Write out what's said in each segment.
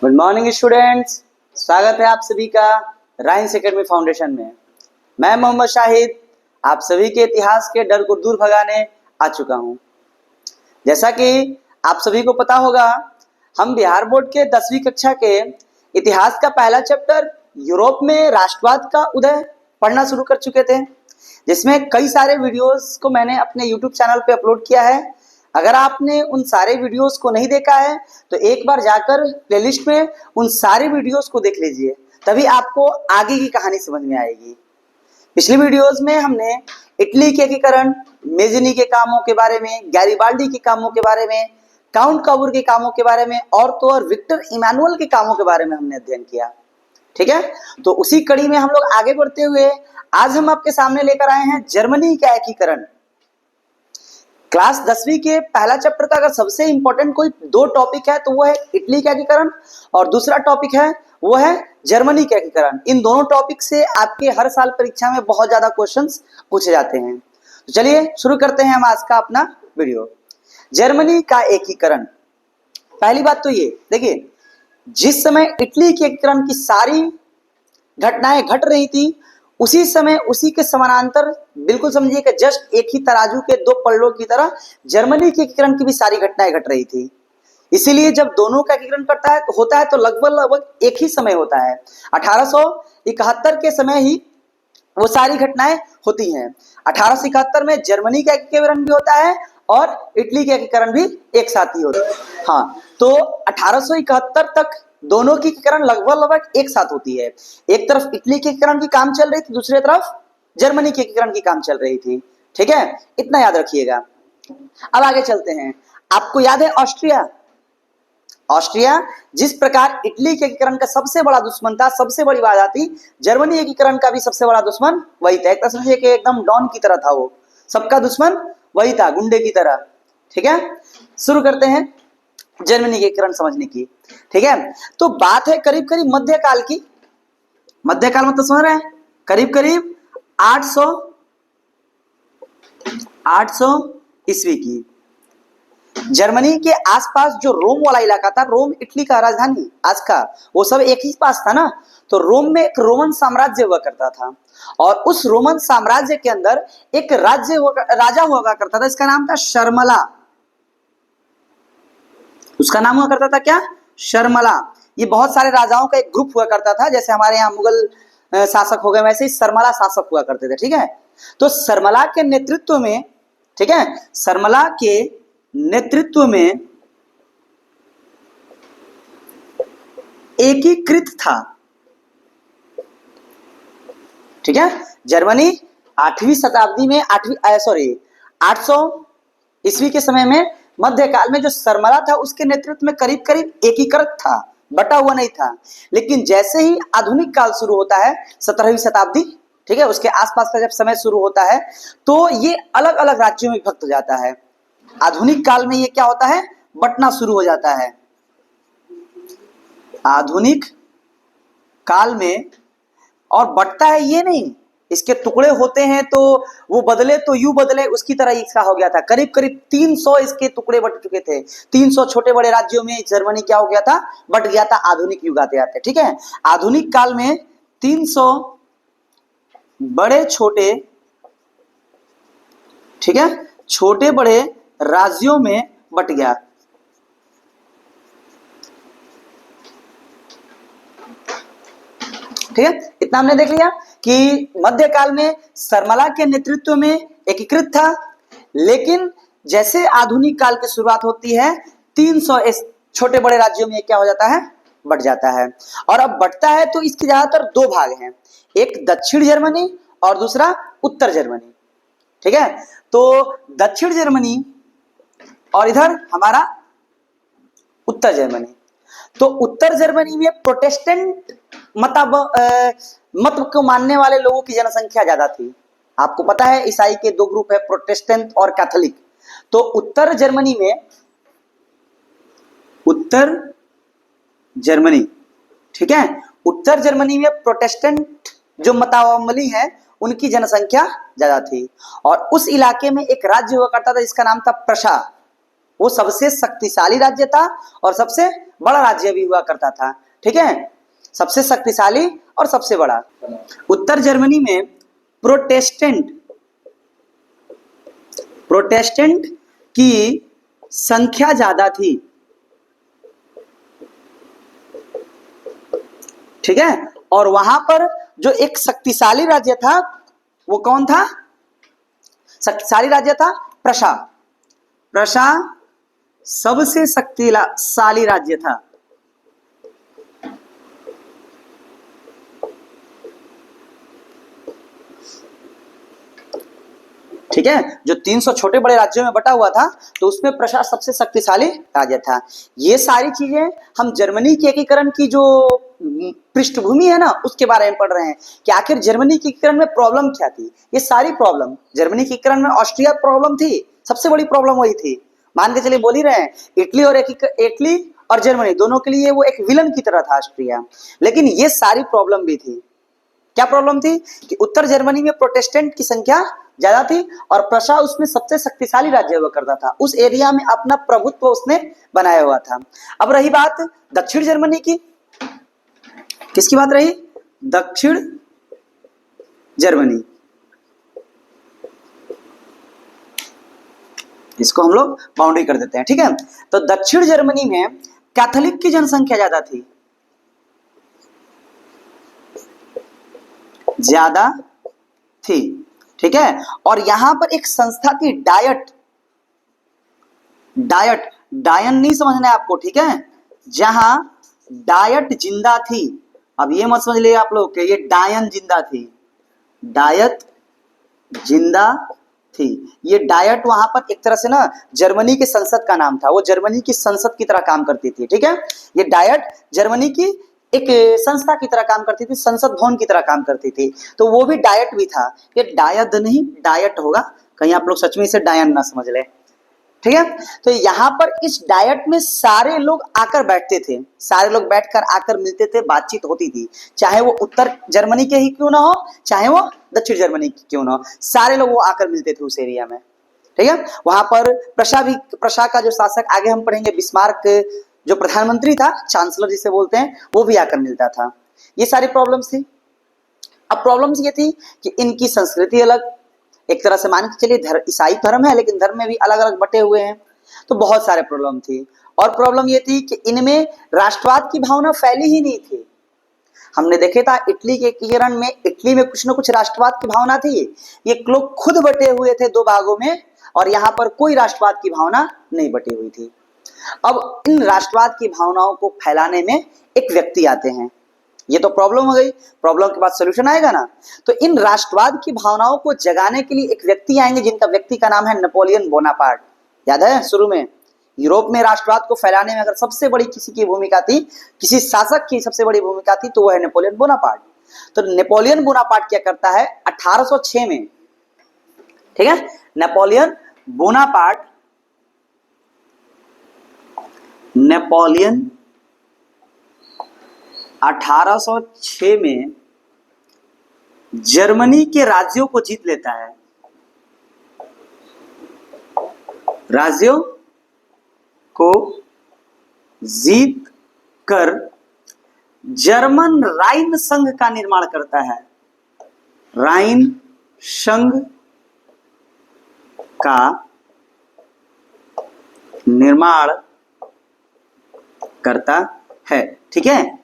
Good morning students, स्वागत है आप सभी का राइन्स एकेडमी फाउंडेशन में। मैं मोहम्मद शाहिद आप सभी के इतिहास के डर को दूर भगाने आ चुका हूं। जैसा कि आप सभी को पता होगा, हम बिहार बोर्ड के 10वीं कक्षा के इतिहास का पहला चैप्टर यूरोप में राष्ट्रवाद का उदय पढ़ना शुरू कर चुके थे, जिसमें कई सारे वीडियोस को मैंने अपने यूट्यूब चैनल पे अपलोड किया है। अगर आपने उन सारे वीडियोस को नहीं देखा है तो एक बार जाकर प्लेलिस्ट में उन सारे वीडियोस को देख लीजिए, तभी आपको आगे की कहानी समझ में आएगी। पिछली वीडियोस में हमने इटली के एकीकरण, मेज़नी के कामों के बारे में, गैरिबाल्डी के कामों के बारे में, काउंट काबूर के कामों के बारे में और तो और विक्टर इमैनुअल के कामों के बारे में हमने अध्ययन किया। ठीक है, तो उसी कड़ी में हम लोग आगे बढ़ते हुए आज हम आपके सामने लेकर आए हैं जर्मनी का एकीकरण। क्लास 10वीं के पहला चैप्टर का अगर सबसे इंपॉर्टेंट कोई दो टॉपिक है तो वो है इटली का एकीकरण और दूसरा टॉपिक है वो है जर्मनी का एकीकरण। इन दोनों टॉपिक से आपके हर साल परीक्षा में बहुत ज्यादा क्वेश्चंस पूछे जाते हैं। तो चलिए शुरू करते हैं हम आज का अपना वीडियो। जर्मनी का एकीकरण। पहली बात तो ये देखिए, जिस समय इटली के एकीकरण की सारी घटनाएं घट रही थी उसी समय उसी के समानांतर, बिल्कुल समझिए कि जस्ट एक ही तराजू के दो पल्लों की तरह के एकीकरण की भी सारी घटनाएं घट रही थी। इसीलिए जब दोनों का एकीकरण होता है तो लगभग एक ही समय होता है। 1871 के समय ही वो सारी घटनाएं होती हैं। 1871 में जर्मनी का एकीकरण भी होता है और इटली का एकीकरण भी एक साथ ही होता है। हाँ, तो 1871 तक दोनों की एकीकरण लगभग एक साथ होती है। एक तरफ इटली के एकीकरण की काम चल रही थी, दूसरी तरफ जर्मनी के एकीकरण की काम चल रही थी। ठीक है, इतना याद रखिएगा। अब आगे चलते हैं। आपको याद है ऑस्ट्रिया जिस प्रकार इटली के एकीकरण का सबसे बड़ा दुश्मन था, सबसे बड़ी बाधा थी, जर्मनी एकीकरण का भी सबसे बड़ा दुश्मन वही था। एक तरह समझिए कि एकदम डॉन की तरह था, वो सबका दुश्मन वही था, गुंडे की तरह। ठीक है, शुरू करते हैं जर्मनी के एकीकरण समझने की। ठीक है, तो बात है करीब करीब मध्यकाल की। मध्यकाल मतलब समझ रहे हैं, करीब करीब 800 ईस्वी की। जर्मनी के आसपास जो रोम वाला इलाका था, रोम इटली का राजधानी आज का, वो सब एक ही पास था ना। तो रोम में एक रोमन साम्राज्य हुआ करता था और उस रोमन साम्राज्य के अंदर एक राजा हुआ करता था, इसका नाम था शर्मला। उसका नाम हुआ करता था क्या? शर्मला। ये बहुत सारे राजाओं का एक ग्रुप हुआ करता था, जैसे हमारे यहाँ मुगल शासक हो गए, वैसे ही शर्मला शासक हुआ करते थे। ठीक है, तो शर्मला के नेतृत्व में, ठीक है, शर्मला के नेतृत्व में एकीकृत था। ठीक है, जर्मनी 8वीं शताब्दी में 800 ईस्वी के समय में मध्यकाल में जो शर्मला था उसके नेतृत्व में करीब करीब एकीकृत था, बटा हुआ नहीं था। लेकिन जैसे ही आधुनिक काल शुरू होता है, 17वीं शताब्दी, ठीक है, उसके आसपास का जब समय शुरू होता है तो ये अलग अलग राज्यों में विभक्त हो जाता है। आधुनिक काल में ये क्या होता है? बटना शुरू हो जाता है। आधुनिक काल में, और बटता है ये नहीं, इसके टुकड़े होते हैं तो वो बदले तो यूं बदले, उसकी तरह इसका हो गया था। करीब करीब 300 इसके टुकड़े बट चुके थे। 300 छोटे बड़े राज्यों में जर्मनी क्या हो गया था? बट गया था आधुनिक युग आते आते। ठीक है, आधुनिक काल में 300 बड़े छोटे, ठीक है, छोटे बड़े राज्यों में बट गया। ठीक है, इतना हमने देख लिया कि मध्यकाल में शर्मला के नेतृत्व में एकीकृत था, लेकिन जैसे आधुनिक काल की शुरुआत होती है 300 छोटे बड़े राज्यों में क्या हो जाता है? बट जाता है। और अब बटता है तो इसके ज्यादातर दो भाग हैं, एक दक्षिण जर्मनी और दूसरा उत्तर जर्मनी। ठीक है, तो दक्षिण जर्मनी और इधर हमारा उत्तर जर्मनी। तो उत्तर जर्मनी में प्रोटेस्टेंट मत को मानने वाले लोगों की जनसंख्या ज्यादा थी। आपको पता है ईसाई के दो ग्रुप है, प्रोटेस्टेंट और कैथोलिक। तो उत्तर जर्मनी, ठीक है, उत्तर जर्मनी में प्रोटेस्टेंट जो मतावलंबी है उनकी जनसंख्या ज्यादा थी। और उस इलाके में एक राज्य हुआ करता था जिसका नाम था प्रशा। वो सबसे शक्तिशाली राज्य था और सबसे बड़ा राज्य भी हुआ करता था। ठीक है, सबसे शक्तिशाली और सबसे बड़ा। उत्तर जर्मनी में प्रोटेस्टेंट की संख्या ज्यादा थी। ठीक है, और वहां पर जो एक शक्तिशाली राज्य था वो कौन था? शक्तिशाली राज्य था प्रशा। प्रशा सबसे शक्तिशाली राज्य था। ठीक है, जो 300 छोटे बड़े राज्यों में बटा हुआ था, तो उसमें प्रशा सबसे शक्तिशाली राज्य था। ये सारी चीजें हम जर्मनी के एकीकरण की जो पृष्ठभूमि है ना, उसके बारे में पढ़ रहे हैं कि आखिर जर्मनी के एकीकरण में प्रॉब्लम क्या थी। ये सारी प्रॉब्लम जर्मनी के एकीकरण में ऑस्ट्रिया प्रॉब्लम थी, सबसे बड़ी प्रॉब्लम वही थी। मान के चलिए, बोल ही रहे हैं, इटली और जर्मनी दोनों के लिए वो एक विलन की तरह था ऑस्ट्रिया। लेकिन ये सारी प्रॉब्लम भी थी। क्या प्रॉब्लम थी? कि उत्तर जर्मनी में प्रोटेस्टेंट की संख्या ज्यादा थी और प्रशा उसमें सबसे शक्तिशाली राज्य हुआ करता था। उस एरिया में अपना प्रभुत्व उसने बनाया हुआ था। अब रही बात दक्षिण जर्मनी की। किसकी बात रही? दक्षिण जर्मनी। इसको हम लोग बाउंड्री कर देते हैं। ठीक है, तो दक्षिण जर्मनी में कैथोलिक की जनसंख्या ज्यादा थी, ज्यादा थी। ठीक है, और यहां पर एक संस्था थी डायट डायन नहीं समझना है आपको। ठीक है, जहां डायट जिंदा थी। अब ये मत समझ लिए आप लोग कि ये डायन जिंदा थी। डायट जिंदा थी। ये डायट वहां पर एक तरह से ना जर्मनी के संसद का नाम था। वो जर्मनी की संसद की तरह काम करती थी। ठीक है, ये डायट जर्मनी की एक संस्था की तरह काम करती थी, संसद भवन की तरह काम करती थी। तो वो भी डायट भी था। ये डायट नहीं डायट होगा, कहीं आप लोग सच में इसे डायन ना समझ ले। ठीक है, तो यहाँ पर इस डायट में सारे लोग आकर बैठते थे, सारे लोग बैठकर आकर मिलते थे, बातचीत होती थी। चाहे वो उत्तर जर्मनी के ही क्यों ना हो, चाहे वो दक्षिण जर्मनी की क्यों ना हो, सारे लोग वो आकर मिलते थे उस एरिया में। ठीक है, वहां पर प्रशा का जो शासक, आगे हम पढ़ेंगे, बिस्मार्क जो प्रधानमंत्री था, चांसलर जिसे बोलते हैं, वो भी आकर मिलता था। ये सारी प्रॉब्लम्स थी। अब प्रॉब्लम्स ये थी कि इनकी संस्कृति अलग, एक तरह से मान के चलिए ईसाई धर्म है, लेकिन धर्म में भी अलग अलग बटे हुए हैं। तो बहुत सारे प्रॉब्लम थी। और प्रॉब्लम ये थी कि इनमें राष्ट्रवाद की भावना फैली ही नहीं थी। हमने देखे था इटली के एकीकरण में, इटली में कुछ न कुछ राष्ट्रवाद की भावना थी। ये लोग खुद बटे हुए थे दो भागों में, और यहाँ पर कोई राष्ट्रवाद की भावना नहीं बटी हुई थी। अब इन राष्ट्रवाद की भावनाओं को फैलाने में एक व्यक्ति आते हैं। ये तो प्रॉब्लम हो गई, प्रॉब्लम के बाद सॉल्यूशन आएगा ना। तो इन राष्ट्रवाद की भावनाओं को जगाने के लिए एक व्यक्ति आएंगे, जिनका व्यक्ति का नाम है नेपोलियन बोनापार्ट। याद है शुरू में यूरोप में राष्ट्रवाद को फैलाने में अगर सबसे बड़ी किसी की भूमिका थी, किसी शासक की सबसे बड़ी भूमिका थी, तो वो है नेपोलियन बोनापार्ट। तो नेपोलियन बोनापार्ट क्या करता है 1806 में, ठीक है, नेपोलियन 1806 में जर्मनी के राज्यों को जीत लेता है। राज्यों को जीत कर जर्मन राइन संघ का निर्माण करता है। राइन संघ का निर्माण करता है। ठीक है,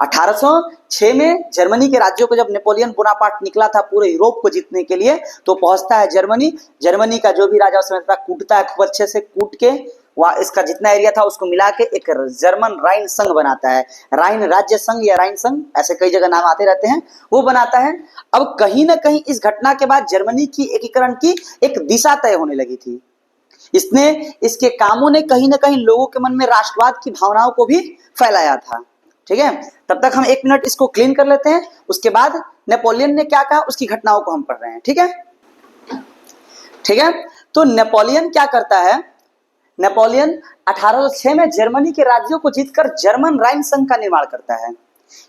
1806 में जर्मनी के राज्यों को जब नेपोलियन बोनापार्ट निकला था पूरे यूरोप को जीतने के लिए, तो पहुंचता है जर्मनी का जो भी राजा उसमें था, कूटता है खूब अच्छे से, कूट के वहां इसका जितना एरिया था उसको मिला के एक जर्मन राइन संघ बनाता है। राइन राज्य संघ या राइन संघ, ऐसे कई जगह नाम आते रहते हैं, वो बनाता है। अब कहीं ना कहीं इस घटना के बाद जर्मनी की एकीकरण की एक दिशा तय होने लगी थी। इसके कामों ने कहीं ना कहीं लोगों के मन में राष्ट्रवाद की भावनाओं को भी फैलाया था। ठीक है, तब तक हम 1 मिनट इसको क्लीन कर लेते हैं, उसके बाद नेपोलियन ने क्या कहा उसकी घटनाओं को हम पढ़ रहे हैं। ठीक है, ठीक है, तो नेपोलियन क्या करता है, नेपोलियन 1806 में जर्मनी के राज्यों को जीतकर जर्मन राइन संघ का निर्माण करता है।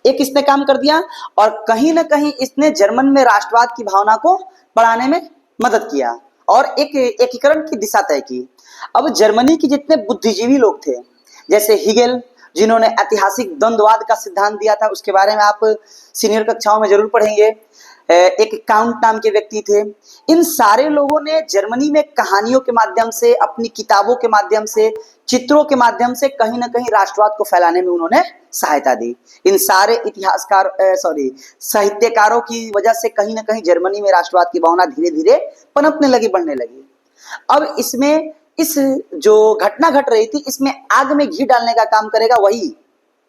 एक इसने काम कर दिया, और कहीं ना कहीं इसने जर्मन में राष्ट्रवाद की भावना को बढ़ाने में मदद किया और एक एकीकरण की दिशा तय की। अब जर्मनी के जितने बुद्धिजीवी लोग थे, जैसे हिगेल, जिन्होंने ऐतिहासिक द्वंद्ववाद का सिद्धांत दिया था, उसके बारे में आप सीनियर कक्षाओं में जरूर पढ़ेंगे। एक काउंट नाम के व्यक्ति थे। इन सारे लोगों ने जर्मनी में कहानियों के माध्यम से, अपनी किताबों के माध्यम से, चित्रों के माध्यम से कहीं ना कहीं राष्ट्रवाद को फैलाने में उन्होंने सहायता दी। इन सारे साहित्यकारों की वजह से कहीं ना कहीं जर्मनी में राष्ट्रवाद की भावना धीरे धीरे पनपने लगी, बढ़ने लगी। अब इसमें इस जो घटना घट रही थी, इसमें आग में घी डालने का काम करेगा वही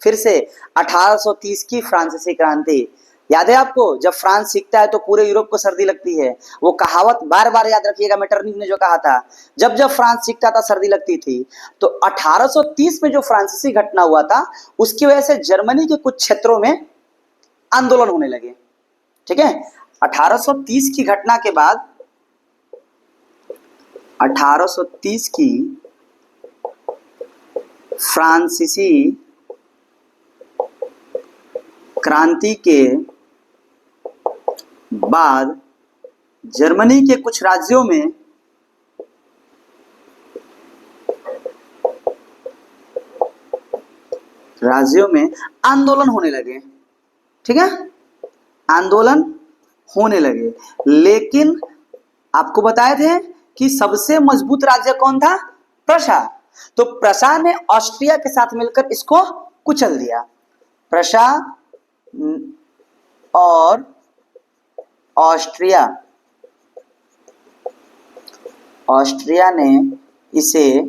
फिर से 1830 की फ्रांसीसी क्रांति। याद है आपको, जब फ्रांस सीखता है तो पूरे यूरोप को सर्दी लगती है। वो कहावत बार बार याद रखिएगा, मेटरनिक ने जो कहा था, जब जब फ्रांस सीखता था सर्दी लगती थी। तो 1830 में जो फ्रांसीसी घटना हुआ था, उसकी वजह से जर्मनी के कुछ क्षेत्रों में आंदोलन होने लगे। ठीक है, 1830 की घटना के बाद 1830 की फ्रांसीसी क्रांति के बाद जर्मनी के कुछ राज्यों में आंदोलन होने लगे। ठीक है, आंदोलन होने लगे, लेकिन आपको बताए थे कि सबसे मजबूत राज्य कौन था? प्रशा। तो प्रशा ने ऑस्ट्रिया के साथ मिलकर इसको कुचल दिया। प्रशा और ऑस्ट्रिया ने इसे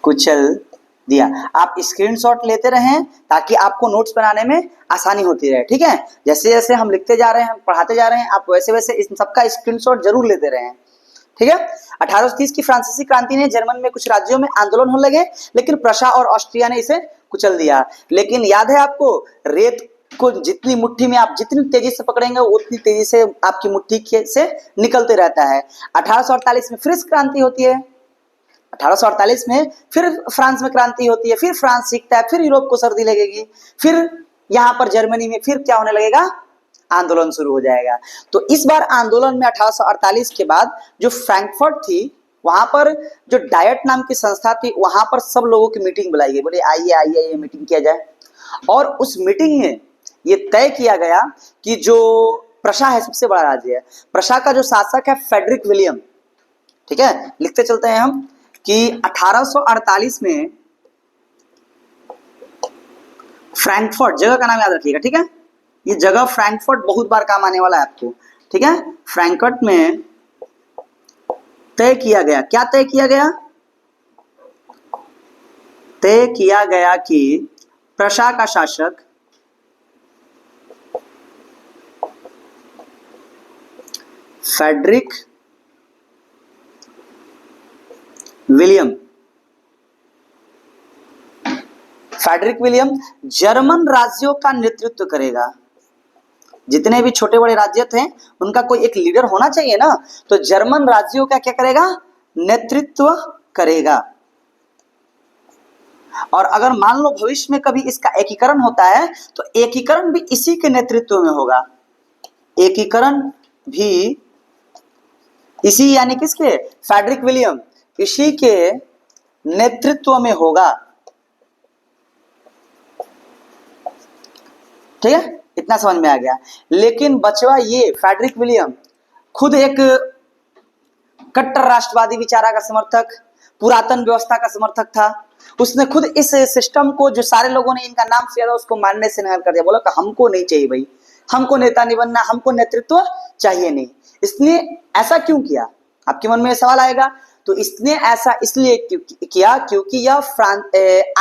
कुचल दिया। आप स्क्रीनशॉट लेते रहें ताकि आपको नोट्स बनाने में आसानी होती रहे। ठीक है, जैसे जैसे हम लिखते जा रहे हैं, पढ़ाते जा रहे हैं, आप वैसे वैसे इन सबका स्क्रीनशॉट जरूर लेते रहें। ठीक है, 1830 की फ्रांसीसी क्रांति ने जर्मन में कुछ राज्यों में आंदोलन होने लगे, लेकिन प्रशा और ऑस्ट्रिया ने इसे कुचल दिया। लेकिन याद है आपको, रेत को जितनी मुट्ठी में आप जितनी तेजी से पकड़ेंगे उतनी तेजी से आपकी मुट्ठी से निकलते रहता है। 1848 में फिर क्रांति होती है, 1848 में फिर फ्रांस में क्रांति होती है, फिर फ्रांस सीखता है, फिर यूरोप को सर्दी लगेगी, फिर यहाँ पर जर्मनी में फिर क्या होने लगेगा? आंदोलन शुरू हो जाएगा। तो इस बार आंदोलन में 1848 के बाद जो फ्रैंकफर्ट थी, वहां पर जो डायट नाम की संस्था थी, वहां पर सब लोगों की मीटिंग बुलाई गई। बोले आइए आइए ये मीटिंग किया जाए। और उस मीटिंग में ये तय किया गया कि जो प्रशा है, सबसे बड़ा राज्य है, प्रशा का जो शासक है फ्रेडरिक विलियम। ठीक है, लिखते चलते हैं हम कि 1848 में फ्रैंकफर्ट, जगह का नाम याद रखिएगा। ठीक है, ये जगह फ्रैंकफर्ट बहुत बार काम आने वाला है आपको। ठीक है, फ्रैंकफर्ट में तय किया गया, क्या तय किया गया? तय किया गया कि प्रशा का शासक फ्रेडरिक विलियम जर्मन राज्यों का नेतृत्व करेगा। जितने भी छोटे बड़े राज्य थे उनका कोई एक लीडर होना चाहिए ना, तो जर्मन राज्यों का क्या करेगा? नेतृत्व करेगा। और अगर मान लो भविष्य में कभी इसका एकीकरण होता है तो एकीकरण भी इसी के नेतृत्व में होगा। एकीकरण भी इसी, यानी किसके? फ्रेडरिक विलियम, इसी के नेतृत्व में होगा। ठीक है, इतना समझ में आ गया। लेकिन बचवा ये फ्रेडरिक विलियम खुद एक कट्टर राष्ट्रवादी विचारा का समर्थक, पुरातन व्यवस्था का समर्थक था। उसने खुद इस सिस्टम को, जो सारे लोगों ने इनका नाम किया था, उसको मानने से इनकार कर दिया। बोला कि हमको नहीं चाहिए भाई, हमको नेता नहीं बनना, हमको नेतृत्व चाहिए नहीं। इसने ऐसा क्यों किया? आपके मन में सवाल आएगा। तो इसने ऐसा इसलिए किया क्योंकि यह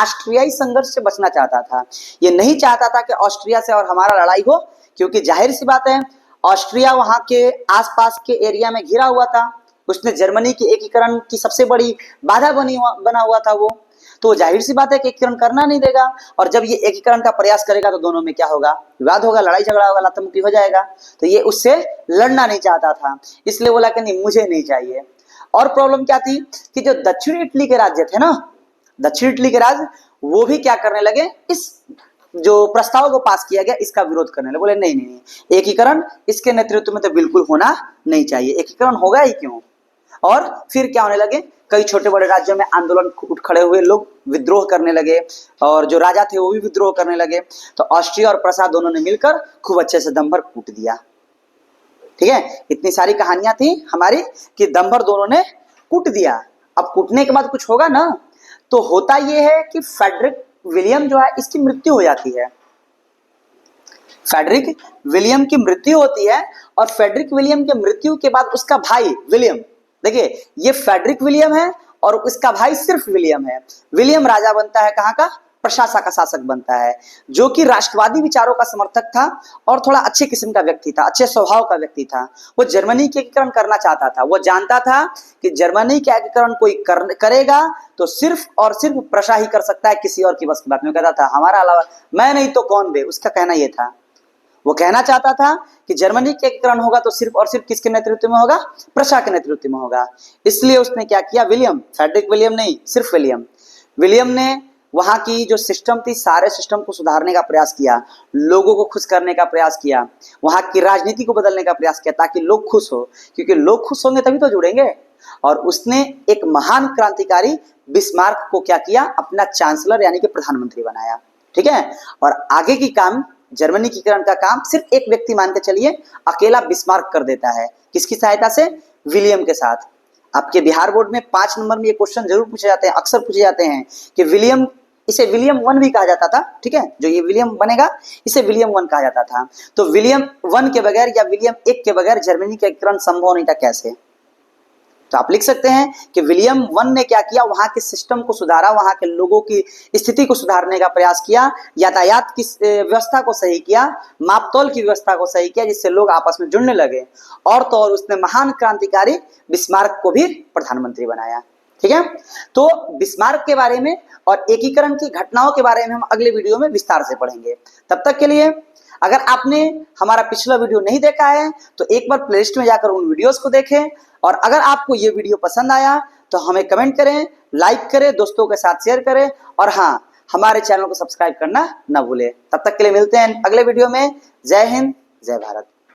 ऑस्ट्रियाई संघर्ष से बचना चाहता था। ये नहीं चाहता था कि ऑस्ट्रिया से और हमारा लड़ाई हो, क्योंकि जाहिर सी बात है ऑस्ट्रिया वहां के आसपास के एरिया में घिरा हुआ था। उसने जर्मनी के एकीकरण की सबसे बड़ी बाधा बना हुआ था वो। तो जाहिर सी बात है कि एकीकरण करना नहीं देगा, और जब ये एकीकरण का प्रयास करेगा तो दोनों में क्या होगा? विवाद होगा, लड़ाई झगड़ा होगा, लातमुक्की हो जाएगा। तो ये उससे लड़ना नहीं चाहता था, इसलिए बोला कि नहीं, मुझे नहीं चाहिए। और प्रॉब्लम क्या थी कि जो दक्षिण इटली के राज्य थे ना, दक्षिण इटली के राज्य, वो भी क्या करने लगे? इस जो प्रस्ताव को पास किया गया इसका विरोध करने लगे। बोले नहीं नहीं नहीं, एकीकरण इसके नेतृत्व में तो बिल्कुल होना नहीं चाहिए। एकीकरण होगा ही क्यों? और फिर क्या होने लगे, कई छोटे बड़े राज्यों में आंदोलन उठ खड़े हुए, लोग विद्रोह करने लगे और जो राजा थे वो भी विद्रोह करने लगे। तो ऑस्ट्रिया और प्रसा दोनों ने मिलकर खूब अच्छे से दम भर कूट दिया। ठीक है, इतनी सारी कहानियां थी हमारी कि दम भर दोनों ने कूट दिया। अब कूटने के बाद कुछ होगा ना, तो होता यह है कि फ्रेडरिक विलियम जो है इसकी मृत्यु हो जाती है। फ्रेडरिक विलियम की मृत्यु होती है और फ्रेडरिक विलियम की मृत्यु के बाद उसका भाई विलियम, देखिए ये फ्रेडरिक विलियम है और उसका भाई सिर्फ विलियम है। विलियम राजा बनता है, कहाँ का, प्रशासा का शासक बनता है, जो कि राष्ट्रवादी विचारों का समर्थक था और थोड़ा अच्छे किस्म का व्यक्ति था, अच्छे स्वभाव का व्यक्ति था। वो जर्मनी के एकीकरण करना चाहता था। वो जानता था कि जर्मनी का एकीकरण कोई करेगा तो सिर्फ और सिर्फ प्रशा ही कर सकता है, किसी और की बस की बात नहीं। कहता था हमारा अलावा मैं नहीं तो कौन बे, उसका कहना यह था। वो कहना चाहता था कि जर्मनी के एकीकरण होगा तो सिर्फ और सिर्फ किसके नेतृत्व में होगा, प्रशा के नेतृत्व में होगा। इसलिए उसने क्या किया, विलियम, फ्रेडरिक विलियम नहीं, सिर्फ विलियम ने वहां की जो सिस्टम थी, सारे सिस्टम को सुधारने का प्रयास किया, लोगों को खुश करने का प्रयास किया, वहां की राजनीति को बदलने का प्रयास किया ताकि लोग खुश हो, क्योंकि लोग खुश होंगे तभी तो जुड़ेंगे। और उसने एक महान क्रांतिकारी बिस्मार्क को क्या किया, अपना चांसलर यानी कि प्रधानमंत्री बनाया। ठीक है, और आगे की काम, जर्मनी की एकीकरण का काम सिर्फ एक व्यक्ति मान के चलिए, अकेला बिस्मार्क कर देता है। किसकी सहायता से, विलियम के साथ। आपके बिहार बोर्ड में 5 नंबर में ये क्वेश्चन जरूर पूछे जाते हैं, अक्सर पूछे जाते हैं कि विलियम, इसे विलियम वन भी कहा जाता था। ठीक है, जो ये विलियम बनेगा इसे विलियम वन कहा जाता था। तो विलियम वन के बगैर या विलियम एक के बगैर जर्मनी का एकीकरण संभव नहीं था। कैसे, तो आप लिख सकते हैं कि विलियम वन ने क्या किया, वहां के सिस्टम को सुधारा, वहां के लोगों की स्थिति को सुधारने का प्रयास किया, यातायात की व्यवस्था को सही किया, मापतौल की व्यवस्था को सही किया, जिससे लोग आपस में जुड़ने लगे। और तो और उसने महान क्रांतिकारी बिस्मार्क को भी प्रधानमंत्री बनाया। ठीक है, तो बिस्मार्क के बारे में और एकीकरण की घटनाओं के बारे में हम अगले वीडियो में विस्तार से पढ़ेंगे। तब तक के लिए अगर आपने हमारा पिछला वीडियो नहीं देखा है तो एक बार प्लेलिस्ट में जाकर उन वीडियोस को देखें, और अगर आपको ये वीडियो पसंद आया तो हमें कमेंट करें, लाइक करें, दोस्तों के साथ शेयर करें, और हाँ, हमारे चैनल को सब्सक्राइब करना ना भूलें। तब तक के लिए मिलते हैं अगले वीडियो में। जय हिंद, जय भारत।